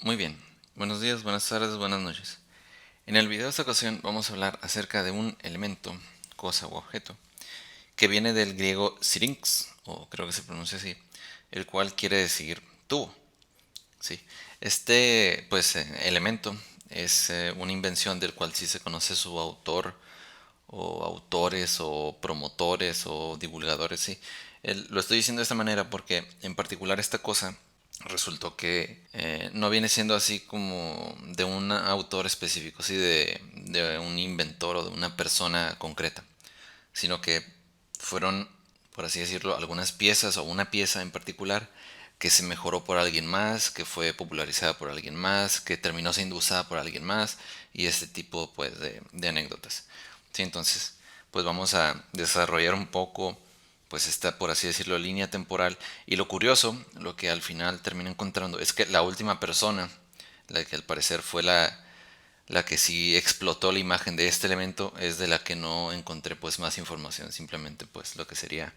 Muy bien, buenos días, buenas tardes, buenas noches. En el video de esta ocasión vamos a hablar acerca de un elemento, cosa u objeto, que viene del griego syrinx, o creo que se pronuncia así, el cual quiere decir tubo. Sí. Este elemento es una invención del cual sí se conoce su autor o autores o promotores o divulgadores, sí. Lo estoy diciendo de esta manera porque en particular esta cosa resultó que no viene siendo así como de un autor específico, sí, de un inventor o de una persona concreta, sino que fueron, por así decirlo, algunas piezas o una pieza en particular que se mejoró por alguien más, que fue popularizada por alguien más, que terminó siendo usada por alguien más y este tipo pues de anécdotas. Sí, entonces pues vamos a desarrollar un poco pues esta, por así decirlo, línea temporal. Y lo curioso, lo que al final termino encontrando, es que la última persona, la que al parecer fue la que sí explotó la imagen de este elemento, es de la que no encontré pues más información, simplemente pues lo que sería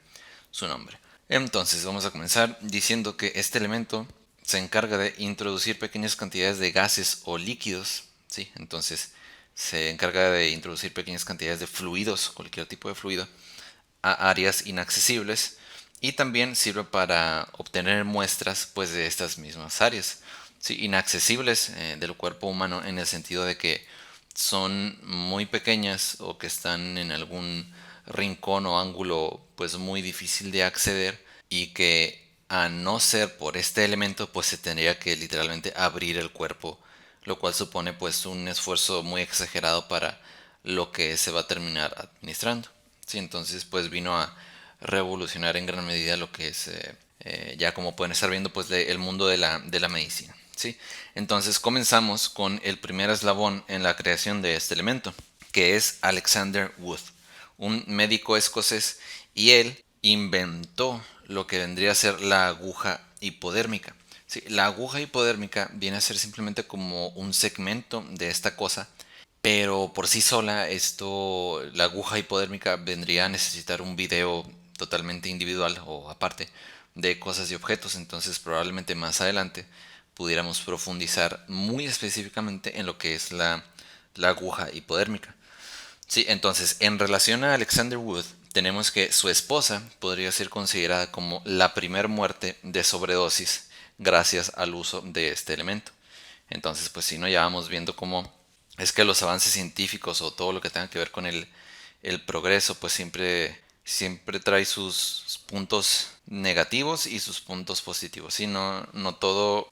su nombre. Entonces vamos a comenzar diciendo que este elemento se encarga de introducir pequeñas cantidades de gases o líquidos, ¿sí? Entonces se encarga de introducir pequeñas cantidades de fluidos, cualquier tipo de fluido, a áreas inaccesibles, y también sirve para obtener muestras pues de estas mismas áreas, sí, inaccesibles del cuerpo humano, en el sentido de que son muy pequeñas o que están en algún rincón o ángulo pues muy difícil de acceder, y que a no ser por este elemento pues se tendría que literalmente abrir el cuerpo, lo cual supone pues un esfuerzo muy exagerado para lo que se va a terminar administrando. Sí, entonces pues vino a revolucionar en gran medida lo que es, ya como pueden estar viendo, pues el mundo de la medicina. ¿Sí? Entonces comenzamos con el primer eslabón en la creación de este elemento, que es Alexander Wood, un médico escocés, y él inventó lo que vendría a ser la aguja hipodérmica. Sí, la aguja hipodérmica viene a ser simplemente como un segmento de esta cosa, pero por sí sola, la aguja hipodérmica vendría a necesitar un video totalmente individual o aparte de cosas y objetos. Entonces probablemente más adelante pudiéramos profundizar muy específicamente en lo que es la aguja hipodérmica. Sí, entonces en relación a Alexander Wood, tenemos que su esposa podría ser considerada como la primer muerte de sobredosis gracias al uso de este elemento. Entonces, pues si no, ya vamos viendo cómo es que los avances científicos o todo lo que tenga que ver con el progreso, pues siempre trae sus puntos negativos y sus puntos positivos. ¿Sí? No todo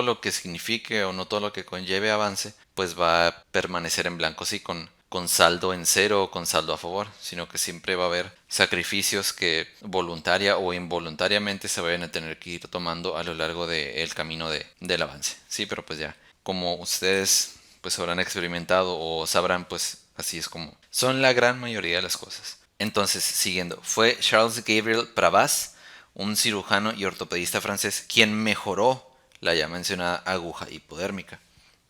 lo que signifique o no todo lo que conlleve avance, pues va a permanecer en blanco, sí, con saldo en cero o con saldo a favor, sino que siempre va a haber sacrificios que voluntaria o involuntariamente se vayan a tener que ir tomando a lo largo del camino del avance. Sí, pero pues ya, como ustedes pues habrán experimentado o sabrán, pues así es como son la gran mayoría de las cosas. Entonces, siguiendo, fue Charles Gabriel Pravas, un cirujano y ortopedista francés, quien mejoró la ya mencionada aguja hipodérmica.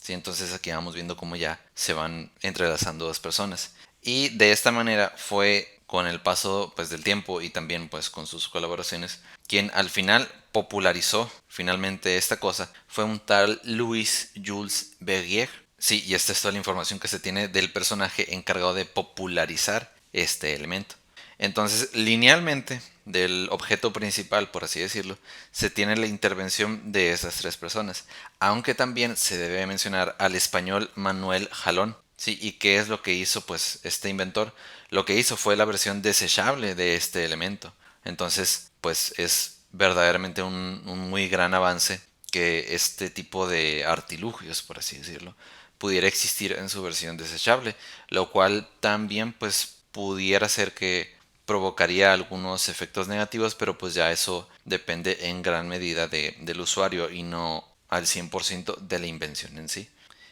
¿Sí? Entonces aquí vamos viendo cómo ya se van entrelazando dos personas. Y de esta manera fue con el paso pues, del tiempo y también pues con sus colaboraciones, quien al final popularizó finalmente esta cosa fue un tal Louis Jules Bergier. Sí, y esta es toda la información que se tiene del personaje encargado de popularizar este elemento. Entonces, linealmente, del objeto principal, por así decirlo, se tiene la intervención de esas tres personas, aunque también se debe mencionar al español Manuel Jalón. Sí, ¿y qué es lo que hizo pues este inventor? Lo que hizo fue la versión desechable de este elemento. Entonces, pues es verdaderamente un muy gran avance que este tipo de artilugios, por así decirlo, pudiera existir en su versión desechable, lo cual también pues pudiera ser que provocaría algunos efectos negativos, pero pues ya eso depende en gran medida del usuario y no al 100% de la invención en sí.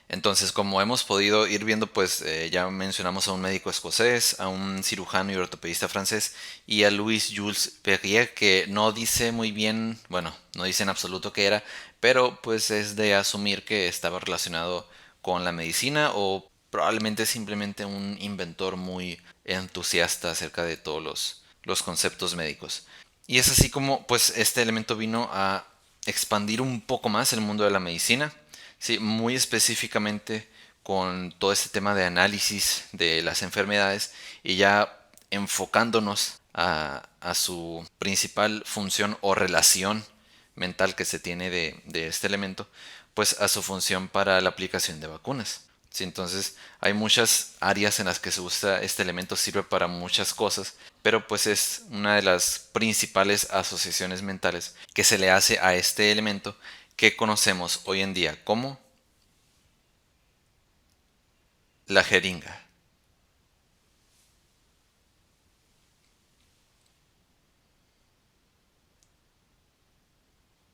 Entonces, como hemos podido ir viendo, pues ya mencionamos a un médico escocés, a un cirujano y ortopedista francés y a Louis Jules Perrier, que no dice muy bien, bueno, no dice en absoluto qué era, pero pues es de asumir que estaba relacionado con la medicina o probablemente simplemente un inventor muy entusiasta acerca de todos los conceptos médicos. Y es así como pues este elemento vino a expandir un poco más el mundo de la medicina. Sí, muy específicamente con todo este tema de análisis de las enfermedades y ya enfocándonos a su principal función o relación mental que se tiene de este elemento, pues a su función para la aplicación de vacunas. Sí, entonces hay muchas áreas en las que se usa este elemento, sirve para muchas cosas, pero pues es una de las principales asociaciones mentales que se le hace a este elemento que conocemos hoy en día como la jeringa.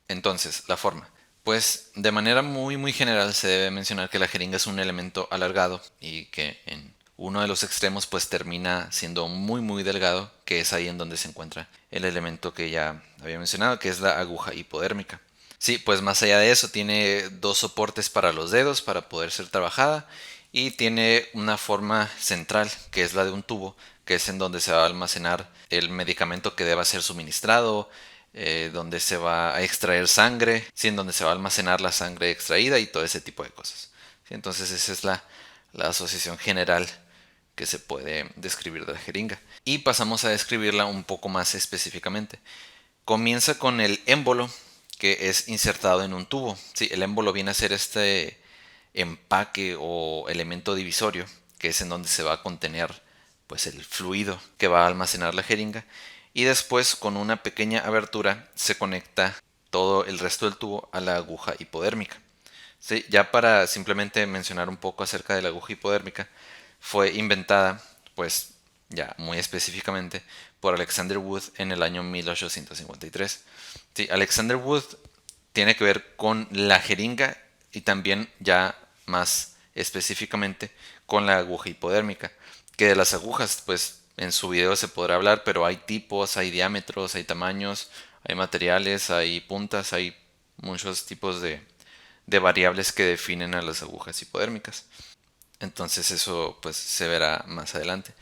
Entonces, la forma. Pues de manera muy general se debe mencionar que la jeringa es un elemento alargado y que en uno de los extremos pues termina siendo muy delgado, que es ahí en donde se encuentra el elemento que ya había mencionado, que es la aguja hipodérmica. Sí, pues más allá de eso tiene dos soportes para los dedos para poder ser trabajada y tiene una forma central que es la de un tubo, que es en donde se va a almacenar el medicamento que deba ser suministrado, donde se va a extraer sangre, sí, en donde se va a almacenar la sangre extraída y todo ese tipo de cosas. Sí, entonces esa es la asociación general que se puede describir de la jeringa. Y pasamos a describirla un poco más específicamente. Comienza con el émbolo, que es insertado en un tubo. Sí, el émbolo viene a ser este empaque o elemento divisorio, que es en donde se va a contener pues el fluido que va a almacenar la jeringa, y después con una pequeña abertura se conecta todo el resto del tubo a la aguja hipodérmica. Sí, ya para simplemente mencionar un poco acerca de la aguja hipodérmica, fue inventada, pues ya muy específicamente, por Alexander Wood en el año 1853. Sí, Alexander Wood tiene que ver con la jeringa y también ya más específicamente con la aguja hipodérmica, que de las agujas pues en su video se podrá hablar, pero hay tipos, hay diámetros, hay tamaños, hay materiales, hay puntas, hay muchos tipos de variables que definen a las agujas hipodérmicas. Entonces eso pues se verá más adelante.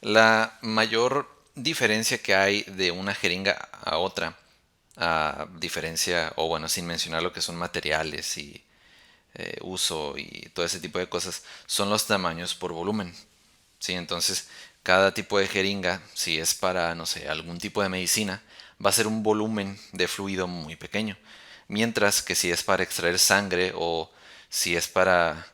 La mayor diferencia que hay de una jeringa a otra, a diferencia, o bueno, sin mencionar lo que son materiales y uso y todo ese tipo de cosas, son los tamaños por volumen. ¿Sí? Entonces, cada tipo de jeringa, si es para, no sé, algún tipo de medicina, va a ser un volumen de fluido muy pequeño. Mientras que si es para extraer sangre o si es para...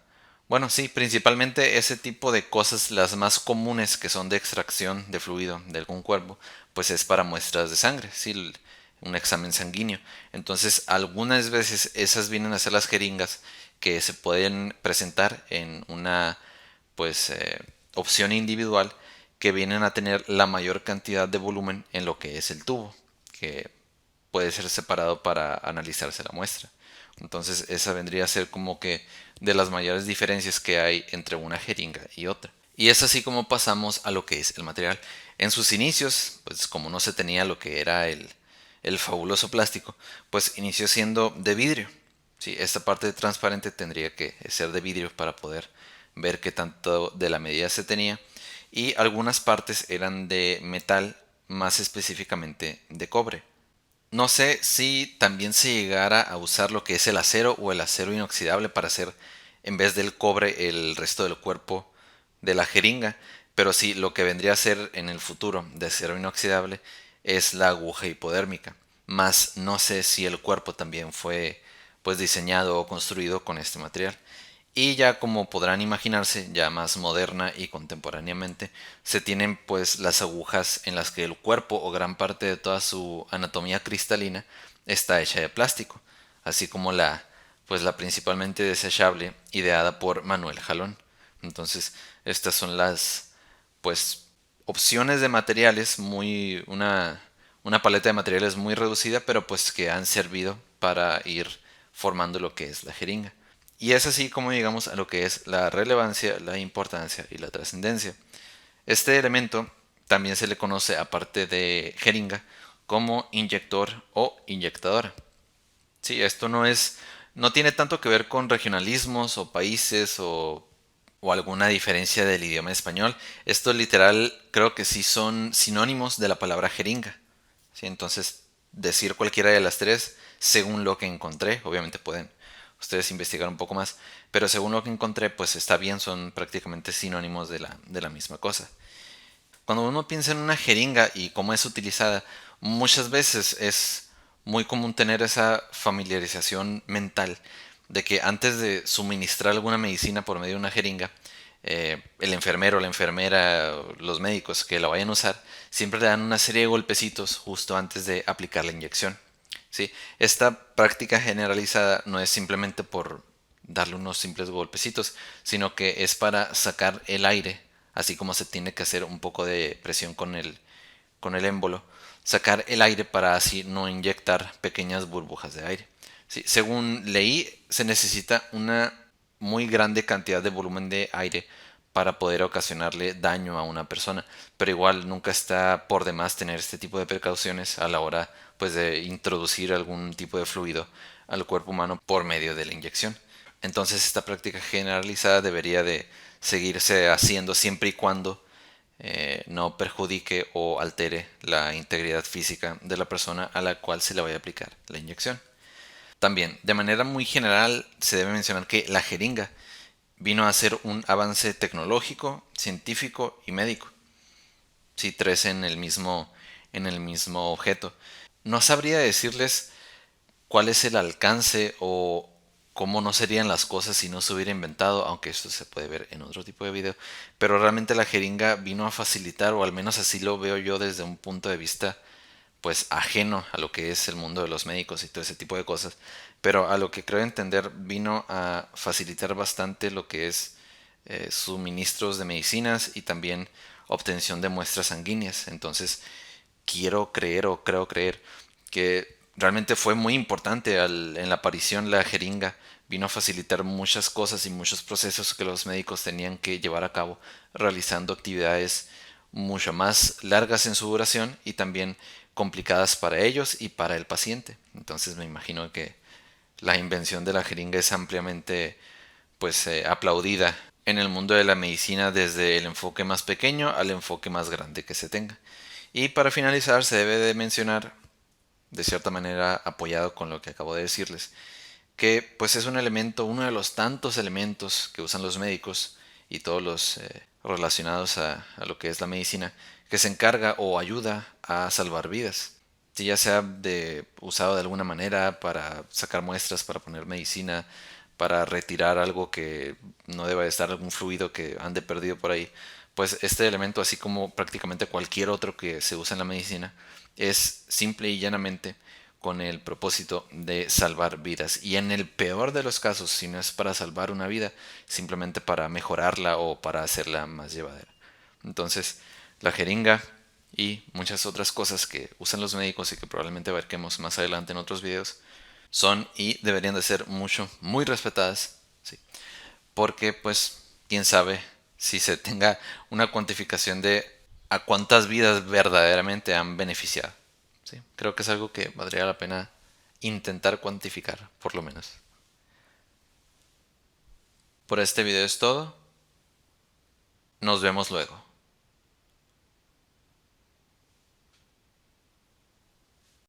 Bueno, sí, principalmente ese tipo de cosas, las más comunes que son de extracción de fluido de algún cuerpo, pues es para muestras de sangre, sí, un examen sanguíneo. Entonces, algunas veces esas vienen a ser las jeringas que se pueden presentar en una, pues, opción individual que vienen a tener la mayor cantidad de volumen en lo que es el tubo, que puede ser separado para analizarse la muestra. Entonces esa vendría a ser como que de las mayores diferencias que hay entre una jeringa y otra. Y es así como pasamos a lo que es el material. En sus inicios, pues como no se tenía lo que era el fabuloso plástico, pues inició siendo de vidrio. Sí, esta parte transparente tendría que ser de vidrio para poder ver qué tanto de la medida se tenía. Y algunas partes eran de metal, más específicamente de cobre. No sé si también se llegara a usar lo que es el acero o el acero inoxidable para hacer en vez del cobre el resto del cuerpo de la jeringa, pero sí lo que vendría a ser en el futuro de acero inoxidable es la aguja hipodérmica. Más no sé si el cuerpo también fue pues diseñado o construido con este material. Y ya como podrán imaginarse, ya más moderna y contemporáneamente, se tienen pues las agujas en las que el cuerpo o gran parte de toda su anatomía cristalina está hecha de plástico, así como la pues la principalmente desechable ideada por Manuel Jalón. Entonces, estas son las pues opciones de materiales una paleta de materiales muy reducida, pero pues que han servido para ir formando lo que es la jeringa. Y es así como llegamos a lo que es la relevancia, la importancia y la trascendencia. Este elemento también se le conoce, aparte de jeringa, como inyector o inyectadora. Sí, esto no tiene tanto que ver con regionalismos o países o alguna diferencia del idioma español. Esto literal creo que sí son sinónimos de la palabra jeringa. ¿Sí? Entonces, decir cualquiera de las tres según lo que encontré, obviamente pueden ustedes investigar un poco más, pero según lo que encontré, pues está bien, son prácticamente sinónimos de la misma cosa. Cuando uno piensa en una jeringa y cómo es utilizada, muchas veces es muy común tener esa familiarización mental de que antes de suministrar alguna medicina por medio de una jeringa, el enfermero, la enfermera, los médicos que la vayan a usar, siempre le dan una serie de golpecitos justo antes de aplicar la inyección. ¿Sí? Esta práctica generalizada no es simplemente por darle unos simples golpecitos, sino que es para sacar el aire, así como se tiene que hacer un poco de presión con el émbolo, sacar el aire para así no inyectar pequeñas burbujas de aire. Sí, según leí, se necesita una muy grande cantidad de volumen de aire para poder ocasionarle daño a una persona, pero igual nunca está por demás tener este tipo de precauciones a la hora pues de introducir algún tipo de fluido al cuerpo humano por medio de la inyección. Entonces esta práctica generalizada debería de seguirse haciendo siempre y cuando no perjudique o altere la integridad física de la persona a la cual se le vaya a aplicar la inyección. También, de manera muy general, se debe mencionar que la jeringa vino a ser un avance tecnológico, científico y médico. Sí, tres en el mismo objeto. No sabría decirles cuál es el alcance o cómo no serían las cosas si no se hubiera inventado, aunque esto se puede ver en otro tipo de video, pero realmente la jeringa vino a facilitar, o al menos así lo veo yo desde un punto de vista pues ajeno a lo que es el mundo de los médicos y todo ese tipo de cosas, pero a lo que creo entender vino a facilitar bastante lo que es suministros de medicinas y también obtención de muestras sanguíneas. Entonces quiero creer o creo creer que realmente fue muy importante en la aparición la jeringa. Vino a facilitar muchas cosas y muchos procesos que los médicos tenían que llevar a cabo, realizando actividades mucho más largas en su duración y también complicadas para ellos y para el paciente. Entonces me imagino que la invención de la jeringa es ampliamente pues aplaudida en el mundo de la medicina, desde el enfoque más pequeño al enfoque más grande que se tenga. Y para finalizar se debe de mencionar, de cierta manera apoyado con lo que acabo de decirles, que pues es un elemento, uno de los tantos elementos que usan los médicos y todos los relacionados a lo que es la medicina, que se encarga o ayuda a salvar vidas. Si ya sea usado de alguna manera para sacar muestras, para poner medicina, para retirar algo que no deba de estar, algún fluido que ande perdido por ahí, pues este elemento, así como prácticamente cualquier otro que se usa en la medicina, es simple y llanamente con el propósito de salvar vidas. Y en el peor de los casos, si no es para salvar una vida, simplemente para mejorarla o para hacerla más llevadera. Entonces, la jeringa y muchas otras cosas que usan los médicos y que probablemente abarquemos más adelante en otros videos, son y deberían de ser muy respetadas, ¿sí? Porque pues, quién sabe si se tenga una cuantificación de a cuántas vidas verdaderamente han beneficiado. ¿Sí? Creo que es algo que valdría la pena intentar cuantificar, por lo menos. Por este video es todo. Nos vemos luego.